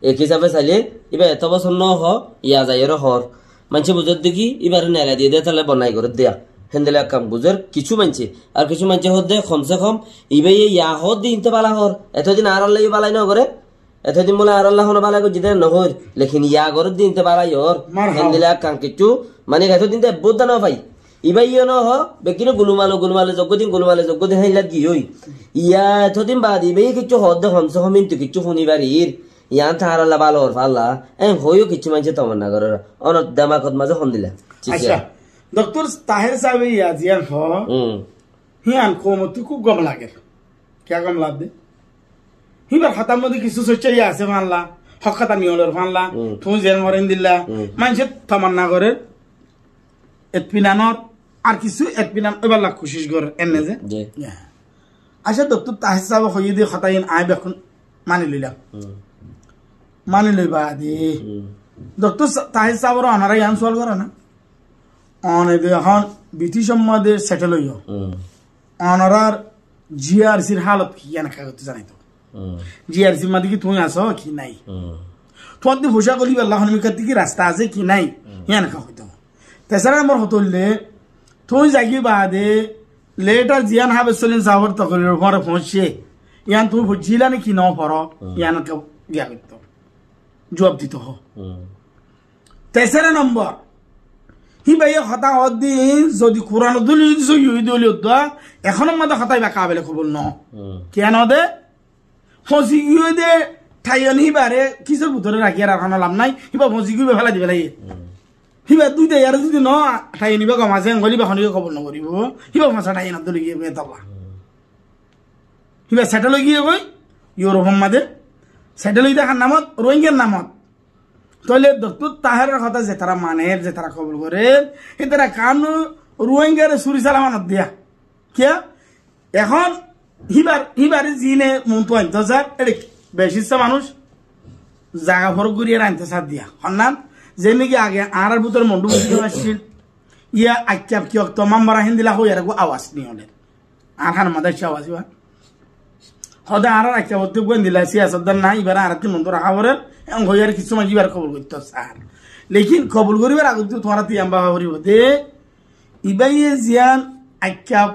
Speaker 1: এক হিসাবে চাইলে এবার এত বছর ন হ ইয়া যাইয়ের হর মানছে বুঝার দেখি এবার নেলা দিয়ে দেয় তাহলে বন্যাই করে দেয়া হেন্দেলে কাম বুঝার কিছু মানছে আর কিছু মানছে হদ দে কমসে কম ইবে ইয়া হদ দিনতে বালা হর এতদিন আর আল্লাহ বালাই না করে এতদিন বলে আর আল্লাহ বালা করে জিতে নহর লেকিন ইয়া গরত দিনতে বালাই হর হেন্দেলে কাম কিছু মানে এতদিন তে বুদ্ধ না ভাই ইবা ইয়ে ন হ বেকিনো গুলুমালো যোগ্যদিন হাইলাত কি হই ইয়া এতদিন বাদ ইবে কিছু হদ দে কমসে কম কিন্তু কিছু শুনিবারির ইয়ান থারাল্লা ভালো হর ফাল্লা হইও কিছু মানছে তোমার না করে অনত দামাকত মাঝে ফোন দিলা
Speaker 2: আচ্ছা ডক্টর তাহের সাহেব ইয়া জিয়ান হ হিয়ান কোমতি খুব গম লাগে কে গম লাভ দে হিবার খাতার মধ্যে কিছু সচ্চাই আছে ফানলা হক খাতা নিয়লের ফানলা তুমি জেন মরেন দিলা মানছে তামান্না করে এতপিনানর আর কিছু এতপিনান এবার লাখ কোশিশ করে এনে যে আচ্ছা ডক্টর তাহের সাহেব হইয়ে দিয়ে খাতাইন আই বেখন মানি লইলাম মানি লইবা দে ডক্টর তাহের সাহেবর অনারা ইয়ান সোয়াল করে না অনেক এখন ব্রিটিশ সম্মাদে সেটেল হইও অনারার জিআরসির হালত কি ইয়ান কাগজ জানাই তো জিআরসির মাঝে কি তুমি আসো কি নাই তোমার দিয়ে ভোসা করলি আল্লাহ হনমিকার কি রাস্তা আছে কি নাই ইয়ান কা হইতো তেসারা নম্বর হতলে তুই জাগি বাদে লেটার জিয়ান হাবে চলেন সাহর তকরির পরে পৌঁছে ইয়ান তুমি বুঝিলা নি কি নাও পড়ো ইয়ান কা গিয়া করতো জবাব দিত হ তেসারা নম্বর হি ভাই হতা অদিন যদি কোরআন দলি দলি এখনো মাদা হতাই বা কাবেলে খবর ন কেন দে ফসি গিয়ে দে ঠাইয়ান হিবারে কিসের ভিতরে রাখি আর এখন লাভ নাই হিবা ফসি গিয়ে ফেলা দিবে লাগে হিবা দুইটা ইয়ার যদি ন ঠাই নিবা কমাছে গলিবা খনিকে খবর নকরিব হিবা ভাষা ঠাই না দলি গিয়ে বেতাবা হিবা সেটেল গিয়ে কই ইউরোপ মাদে সেটেল দেখার নামত রোহিঙ্গার নামত তাহলে দত্তুর তাহের কথা যে তারা মানে যে তারা খবর করে এ তারা কান রোহিঙ্গারে চুরি চালামানত দিয়া কিয়া এখন হিবারে জিনে মন্তু আনতে স্যার এটা বেশি মানুষ জায়গা ফরক করিয়ে আনতে সার দিয়া হন্নান যে নাকি আগে আর ভিতরে মন্ডু বুঝতে আসছিল ইয়া আক্যাপ কি তমাম বারা হিন্দিলা হই আর আওয়াজ নি হলে আর খান মাদার আওয়াজ ইবা হদে আর আক্যাপ তো গোন দিলা সিয়াসতদার না এবার আর কি মন্দ রাখা বলেন এবং হইয়ার কিছু মাঝি বার কবুল করতে স্যার লেকিন কবুল করিবার আগে তো তোমার তিয়াম্বা করিব দে ইবাই জিয়ান আক্যাপ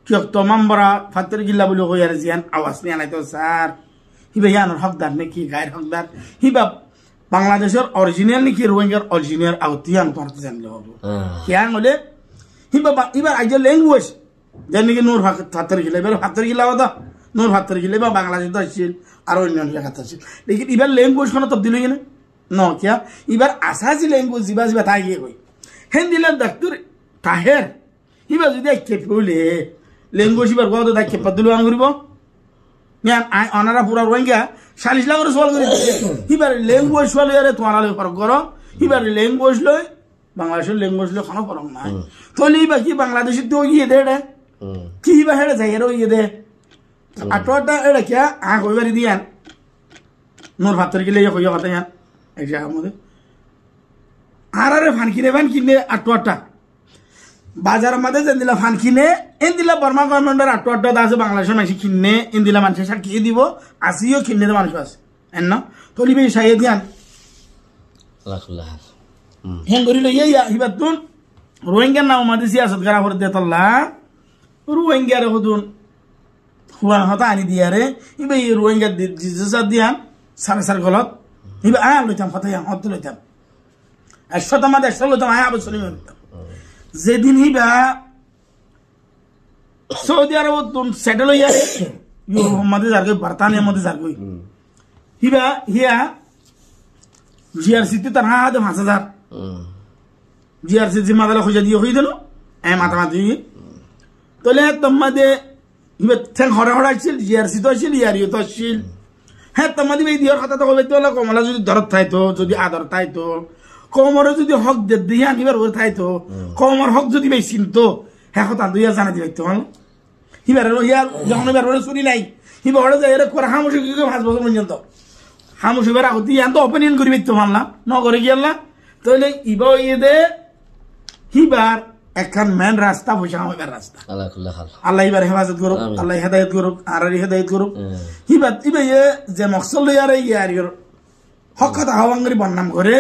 Speaker 2: কি তমাম বারা ফাতের গিল্লা বলে হইয়ার জিয়ান আওয়াজ নি আনাইতো স্যার হিবা ইয়ানোর হকদার নাকি গায়ের হকদার হিবা বাংলাদেশের অরিজিনাল নাকি রোহিঙ্গার অরিজিনাল আউতিয়ান করতে জানলে হবে কেন হলে এবার আজ ল্যাঙ্গুয়েজ যেন নাকি নূর হাতের গিলা এবার হাতের গিলা হতো নূর হাতের গিলে বা বাংলাদেশ তো আসছিল আর অন্য লেখা আসছিল লেকিন এবার ল্যাঙ্গুয়েজ কোনো তবদিল হয়ে না ন কিয়া এবার আসাসি ল্যাঙ্গুয়েজ জিবা জিবা তাই গিয়ে কই হেন দিলাম ডাক্তার তাহের এবার যদি খেপ হইলে ল্যাঙ্গুয়েজ এবার কত তাই খেপা দিল করিব অনারা পুরা রোহিঙ্গা 40 লাখ করে সওয়াল করে হিবার ল্যাঙ্গুয়েজ সওয়াল আরে তোমার আলে ফরক করো হিবার ল্যাঙ্গুয়েজ লই বাংলাদেশের ল্যাঙ্গুয়েজ লই কোনো ফরক নাই তাহলে বাকি বাংলাদেশে তো ইয়ে দে রে কি বা হেড়ে যাই এর ইয়ে দে আটোটা এড়ে কি আ কইবারি দিয়ান নূর ভাতর গিলে কইয়া কথা ইয়ান এক জায়গার মধ্যে আরে ফান কিনে আটোটা বাজার মধ্যে যেন দিলা ফান কিনে এন দিলা বর্মা গভর্নমেন্টের আটো আছে বাংলাদেশের মানুষ কিনে এন দিলা মানুষের সার কিনে দিব আসিও কিনে মানুষ আছে এন না তলিবে সাইয়ে দিয়ান হেন করিল ইয়া হিবাতুন রোহিঙ্গার নাম মাঝে সিয়াসত করা করে দেতল্লা রোহিঙ্গার হদুন হুয়ান হতা আনি দিয়ারে ইবে রোহিঙ্গা জিজা দিয়ান সার গলত ইবে আ লইতাম কথা হত লইতাম 100 টাকা 100 লইতাম আয়া বছর লইতাম যেদিন হিবা সৌদি আরব সেটেল হইয়া ইউরোপ মধ্যে যারগই বর্তানিয়ার মধ্যে যারগই হিবা হিয়া জিআরসিতে তার হাতে 5000 জিআরসি জিম্মাদার খুঁজে দিয়ে হয়ে দিল মাথা মাতি তাহলে তোমাদের হিবা ঠেং হরা আসছিল জিআরসি তো আসছিল ইয়ারিও তো আসছিল হ্যাঁ তোমাদের এই দিয়ার কথা তো কবে তো কমলা যদি দরদ থাইতো যদি আদর থাইতো কমরে যদি হক দিয়ে আনিবার ওর থাইতো কমর হক যদি বেশি চিনতো হ্যাঁ কথা দুই জানা দিবে তো হিবার ইয়ার যখন এবার ওরা চুরি নাই হিবা ওরা যায় এরা করে হামুসি 5 বছর পর্যন্ত হামুসি বার আগতে ইয়ান তো অপিনিয়ন করিবে তো মানলা ন করে গিয়াল্লা তাহলে ইবা ইয়ে দে হিবার একখান মেন রাস্তা পয়সা হইবার রাস্তা আল্লাহ এবার হেফাজত করুক আল্লাহ হেদায়ত করুক আর হেদায়ত করুক হিবার ইবে যে মকসল লইয়ারে ইয়ার হক কথা হাওয়াঙ্গরি বন্নাম করে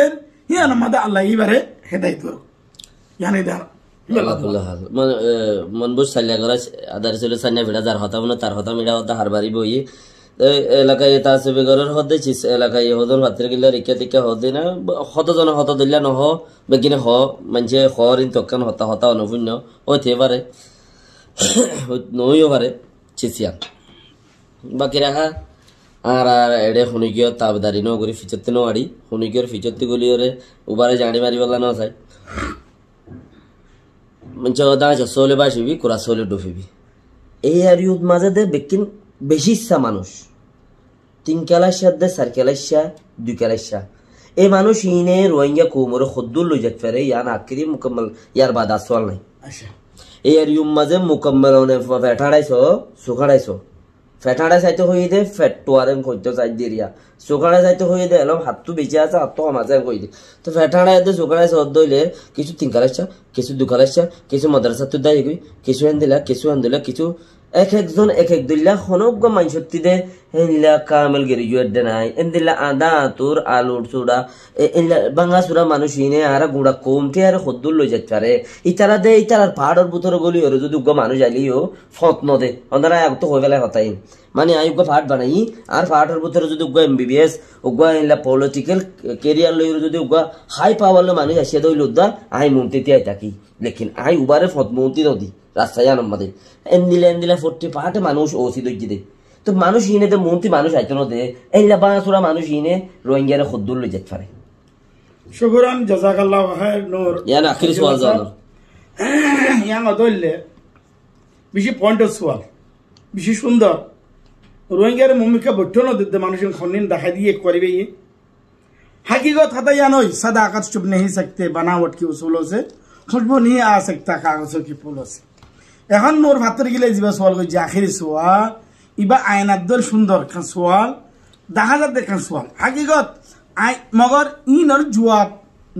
Speaker 2: ইয়ান মাদা আল্লাহ এবারে হেদায়ত করুক ইয়ানি দার
Speaker 1: মনবুজ সাল্লা করে আদার ছিল সান্না ভিড়া যার হতাম না তার হতাম এটা হতা হারবারি বই এলাকায় তা আছে বেগরের হদে চিস এলাকায় হদন হাতের গিলা রিকা টিকা হদে না হতজন হত দিল্লা নহ বেগিনে হ মানছে হরিন তকান হতা হতা অনুপুণ্য হইতে পারে নইও পারে চিসিয়ান বাকি রাখা আর এডে শুনিকিও তাবদারি নগরি ফিচতে নাড়ি শুনিকিওর ফিচতে গলিওরে উবারে জানি মারি বলা ন চাই মানে দা চলে বাসিবি কোরা চলে ডুফিবি এই আর ইউদ মাঝে দে বেকিন বেশি ইচ্ছা মানুষ 3 কেলাইশা দে 4 কেলাইশা 2 কেলাইশা এই মানুষ ইনে রোহিঙ্গা কোমরে খদ্দুল লই যেতে পারে ইয়ান আকিরি মুকম্মল ইয়ার বাদ আসওয়াল নাই আচ্ছা এই আর ইউম মাঝে মুকম্মল ওনে ফেটাড়াইছো সুখাড়াইছো ফেটাড়া চাইতে হয়ে দে ফেট টোয়ারেন কইতে চাই দিরিয়া সুখাড়া চাইতে হয়ে দে এলাম হাতটু বেঁচে আছে হাত তো মাঝে কই দে তো ফেটাড়া দে সুখাড়া সদ দইলে কিছু 3 কেলাইশা কিছু 2 কেলাইশা কিছু মাদ্রাসা তো দাই কই কিছু হেন দিলা কিছু এক একজন এক এক দিল্লা খনক মানসত্তি দে হেনলা কামেল গ্রাজুয়েট দে নাই এনদিল্লা আদা তোর আলুর চুড়া এনলা বাংলা চুড়া মানুষ ইনে আর গুড়া কমতে আর খদ্দুল লই যাচ্ছে পারে ইতারা দে ইতারার পাহাড়ের ভিতরে গলি ওর যদি উগ্র মানুষ আইলিও ফত নদে অন্ধারা এক তো হয়ে গেলে হতাই মানে আই উগ্র পাহাড় বানাই আর পাহাড়ের ভিতরে যদি উগ্র MBBS উগ্র এনলা পলিটিক্যাল কেরিয়ার লই যদি উগ্র হাই পাওয়ার মানুষ আসিয়া দইল উদ্দা আই মন্ত্রীতে আই থাকি লেকিন আই উবারে ফত মন্ত্রী নদী রাস্তায় আমাদের এনদিলা 40 পাহাড়ে মানুষ ওসি দই দে তো মানুষ ইনে দে মন্ত্রী মানুষ আইতো না দে এইলা বাঁচুরা মানুষ ইনে রোহিঙ্গারে খদ্দুল লই যেতে পারে
Speaker 2: শুকরান জাযাকাল্লাহু খাইর নূর
Speaker 1: ইয়ান আখির সওয়াল জানো
Speaker 2: ইয়ান অদল্লে বেশি পয়েন্ট সওয়াল বেশি সুন্দর রোহিঙ্গার ভূমিকা বৈঠন দিতে মানুষের খনিন দেখা দিয়ে করবে हकीकत हता या नहीं सदाकत चुप नहीं सकते बनावट की उसूलों से खुशबू नहीं आ सकता कागजों की फूलों से এখন নোর ভাতের গিলে যা সওয়াল কই আখিরি সওয়াল ইবা আয়নাদ্দল সুন্দর খান সওয়াল দেখা যা দেখান সওয়াল হकीकत আই মগর ইনর জবাব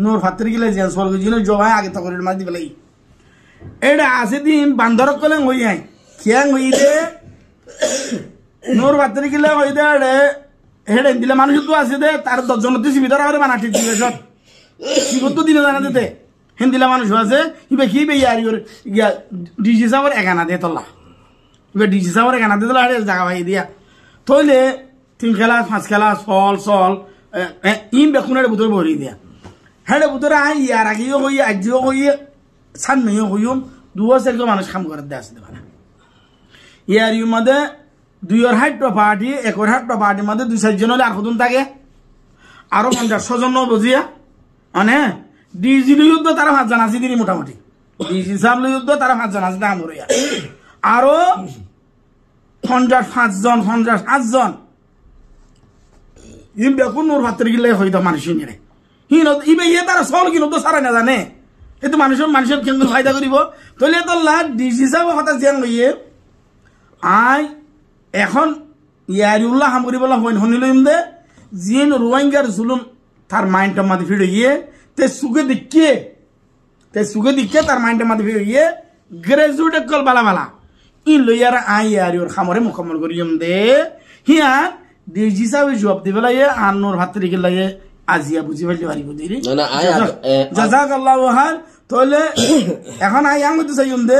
Speaker 2: নোর ভাতের গিলে যা সওয়াল কই জিনো জবাব আগে তকরির মাঝি বলাই এডা আছে দিন বান্দর কলে হই আই কিয়াং হই দে নোর ভাতের গিলে হই দে হেডে দিলে মানুষ তো আছে দে তার 10 জন দিছি ভিতর আরে বানাটি দিলে সব কি কত দিনে জানা দিতে হিন্দিলা মানুষ আছে ইবে কি বে ইয়ার ইয়া ডিজি সাবর একানা দে তোলা ইবে ডিজি সাবর একানা দে তোলা আরে জায়গা ভাই দিয়া তইলে 3 খেলা 5 খেলা সল ইম বেকুনের ভিতর ভরি দিয়া হেডে ভিতর আই ইয়ার আগেও হই আজিও হই সান নয় হইম দুয়া সেরকম মানুষ কাম করে দে আছে দেবা ইয়ার ইউ মধ্যে দুইয়ের হাইট পার্টি একর হাইট পার্টির মধ্যে 2-4 জন হলে আর কতজন থাকে আরো 50 জন বুঝিয়া মানে ডিজি যুদ্ধ তারা 5 জন আছে দিদি মোটামুটি ডিজি সাহেব যুদ্ধ তারা 5 জন আছে দামরিয়া আরো 55 জন 58 জন ইম বেকুন নূর ভাতের গিলে হইতো মানুষ নিরে হিন ইবে ইয়ে তারা সল কিনো তো সারা না জানে এতো মানুষের কেন্দ্র ফায়দা করিব তইলে তো লা ডিজি সাহেব কথা জেন লইয়ে আই এখন ইয়ারিউল্লাহ হামরি বলা হইন হনিলইম দে জিন রোহিঙ্গার জুলুম তার মাইন্ডটা মাঝে ফিরে গিয়ে তে সুগে দিকে তার মাইন্ডটা মাঝে ফিরে গিয়ে গ্রাজুয়েট কল বালা ই লইয়ার আই ইয়ারিউর খামরে মুকম্মল করিম দে হিয়া ডিজি সাহেব জবাব দিবেলা ইয়ে আন্নর হাতে রেখে লাগে আজিয়া বুঝি ফেলতে পারিব দিরি
Speaker 1: না আই
Speaker 2: জাযাকাল্লাহু খাইর তাহলে এখন আই আঙ্গ তো চাইম দে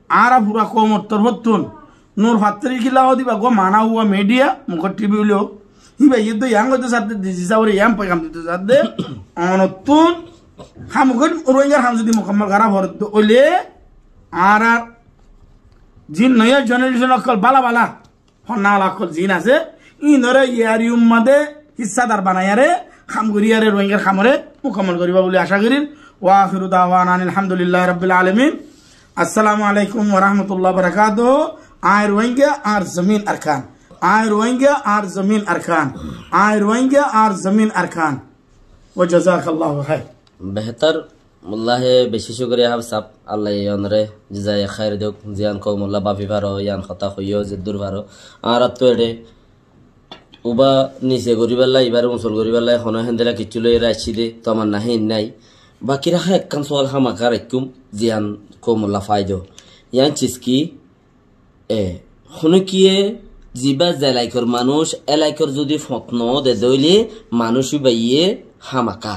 Speaker 2: আরা পুরা কমর তরবতুন নূর ফাত্তরি খিলাও দিবা গো মানা হুয়া মিডিয়া মুখ টিভি হলো হিবা ইদো ইয়াঙ্গো তো সাথে দিছি সাউরে ইয়াম পাইকাম দিতে সাথে অনতুন হামগন রোহিঙ্গার হাম যদি মুকম্মল করা ভরত ওলে আর জিন নয়া জেনারেশন অকল বালা হন্না লাকল জিন আছে ইনরে ইয়ারিউম মাদে হিস্সাদার বানায়ারে খামগুরিয়ারে রোহিঙ্গার খামরে মুকম্মল করিবা বলে আশা করি ওয়া আখিরু দাওয়ানা আলহামদুলিল্লাহি রাব্বিল আলামিন আসসালামু আলাইকুম ওয়া রাহমাতুল্লাহি ওয়া বারাকাতুহু आय रोहिंग्या और जमीन अरकान आय रोहिंग्या और जमीन अरकान आय रोहिंग्या और जमीन अरकान व जज़ाकल्लाहु खैर
Speaker 1: बेहतर मुल्ला है बेशी शुक्रिया हम सब अल्लाह यानरे जज़ाय खैर दो जियान को मुल्ला बाफी भारो यान खता खइयो जिद्दुर भारो আর তো এডে উবা নিচে গরিবাল্লা এবারে মুসল গরিবাল্লা হন হেন্দেলা কিছু লই রাইছি দে তো আমার নাহি নাই বাকি রাখা একখান সওয়াল হামাকার এককুম জিয়ান কো মুল্লা ফায়দো ইয়ান চিসকি শুনকিয়ে জিবা জেলাইকর মানুষ এলাইকর যদি ফতন দে দইলে মানুষ বাইয়ে হামাকা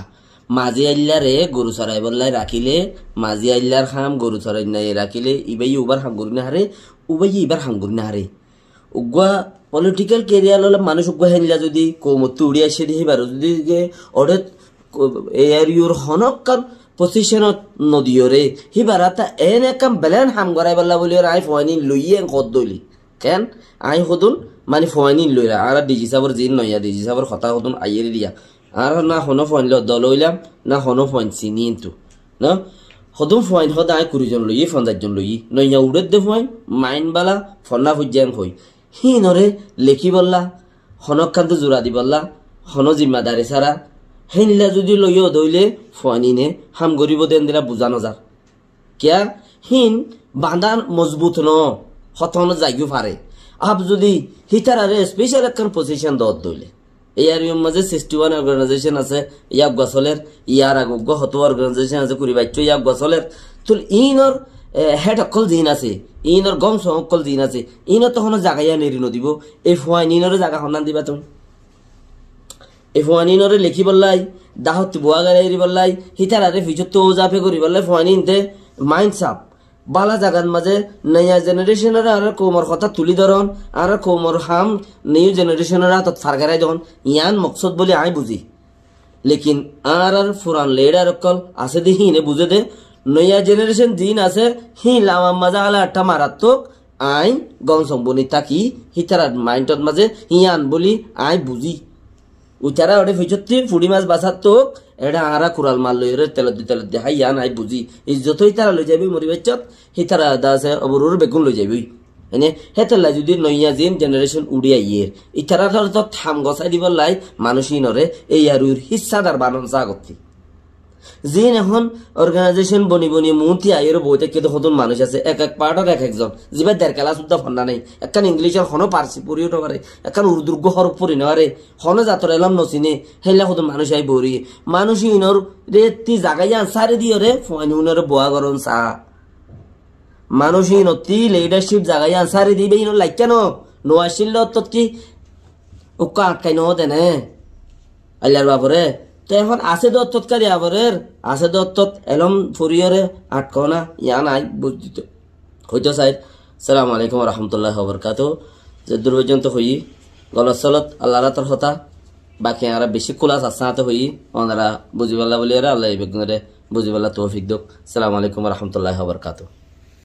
Speaker 1: মাঝি আল্লারে গরু চরাই বললাই রাখিলে মাঝি আল্লার হাম গরু চরাই নাই রাখিলে ইবাই উবার হাম গরু না হারে উবাই ইবার হাম গরু না হারে উগুয়া পলিটিক্যাল কেরিয়ার হলে মানুষ উগুয়া হেনলা যদি কৌমত্তি উড়িয়া সে দিয়ে বারো যদি অডে এয়ারিওর হনকার পজিশনত নদীয়রে হিবারা তা এন একাম বেলেন হাম গড়াই বললা বলি আই ফয়নি লইয়ে কত দইলি কেন আই হদুন মানে ফয়নি লইরা আর ডিজি সাবর জিন নইয়া ডিজি সাবর কথা হদুন আইয়ের দিয়া আর না হনো ফয়ন দল হইলাম না হনো ফয়ন চিনি কিন্তু না হদুন ফয়ন হদ আই কুড়িজন লইয়ে 50 জন লইয়ে নইয়া উড়ে দে ফয়ন মাইন বালা ফন্না ফুজান হই হি নরে লেখি বললা হনকান্ত জোড়া দি বললা হন জিম্মাদারি সারা হেনলা যদি লইও দইলে ফয়নিনে হাম গরিব দেন দিলা বুঝানো যার কিয়া হিন বাঁধান মজবুত ন হতন যাইও পারে আপ যদি হিতার আরে স্পেশাল একখান পজিশন দত দইলে ইয়ার মাঝে 61 অর্গানাইজেশন আছে ইয়াক গছলের ইয়ার আগ হত অর্গানাইজেশন আছে কুড়ি বাইচ্চ ইয়াক গছলের তুল ইনর হেড অকল দিন আছে ইনর গম সকল দিন আছে ইনর তখন জাগাইয়া নেরি নদিব এই ফয়নিনরে জাগা হন্নান দিবা তুমি এই ফয়নিনরে লেখি বললাই দাহত বুয়া গাড়ি বললাই হিতার আরে ফিচর তো জাফে করি বললাই ফয়নিনতে মাইন্ড সাপ বালা জাগান মাঝে নয়া জেনারেশনের আর কোমর কথা তুলি ধরন আর কোমর হাম নিউ জেনারেশনের তত ফারগারাই যখন ইয়ান মকসদ বলে আই বুঝি লেকিন আর ফুরান লেডার অকল আছে দি হিনে বুঝে দে নয়া জেনারেশন দিন আছে হি লামা মাজা আলা আটটা মারাত্মক আই গম সম্বনি থাকি হিতার মাইন্ডত মাঝে ইয়ান বলি আই বুঝি উচারা ওটা ফিচত্তি ফুড়ি মাছ বাসার তো এটা আরা কুড়াল মাল লই তেল দি হাইয়া নাই বুঝি যতই তারা লই যাবি মরি বেচত হি তারা দাসে অবরুর বেগুন লই যাবি এনে হেতলা যদি নইয়া জিন জেনারেশন উড়িয়া ইয়ের ইতারা তো থাম গছাই দিব লাই মানুষই নরে এই আরুর হিস্সাদার বানন চা করতে জিন এখন অর্গানাইজেশন বনি বনি মুহূর্তে আইয়ের বইতে কিন্তু নতুন মানুষ আছে এক এক পার্টর এক একজন যিবা দেড় কেলা সুদ্ধা ফন্না নেই একখান ইংলিশের হনো পার্সি পড়িও নপারে একখান উর্দুর্গ হরফ পড়ি নেওয়ারে হনো জাতর এলাম নচিনে হেলা নতুন মানুষ আই বরি মানুষ ইনর রে তি জাগাই আনসারে দিও রে ফয়ন উনরে বোয়া গরম চা মানুষ ইনতি লিডারশিপ জাগাই আনসারে দিবে ইন লাইক কেন নোয়াশিল তত কি উক্কা আটকাই ন দেনে আল্লাহর বাপরে তো এখন আছে দত্তৎকারী আবরের আছে দত্তত এলম ফুরিয়রে আটকনা ইয়া নাই বুঝিত হইতো সাইড সালাম আলাইকুম রহমতুল্লাহ বরকাত যে দূর পর্যন্ত হই গলসলত আল্লাহ রাতর হতা বাকি আর বেশি কুলাস আসাতে হই ওনারা বুঝিবাল্লা বলিয়ারে আল্লাহ বেগুনরে বুঝিবাল্লা তৌফিক দোক সালাম আলাইকুম রহমতুল্লাহ বরকাত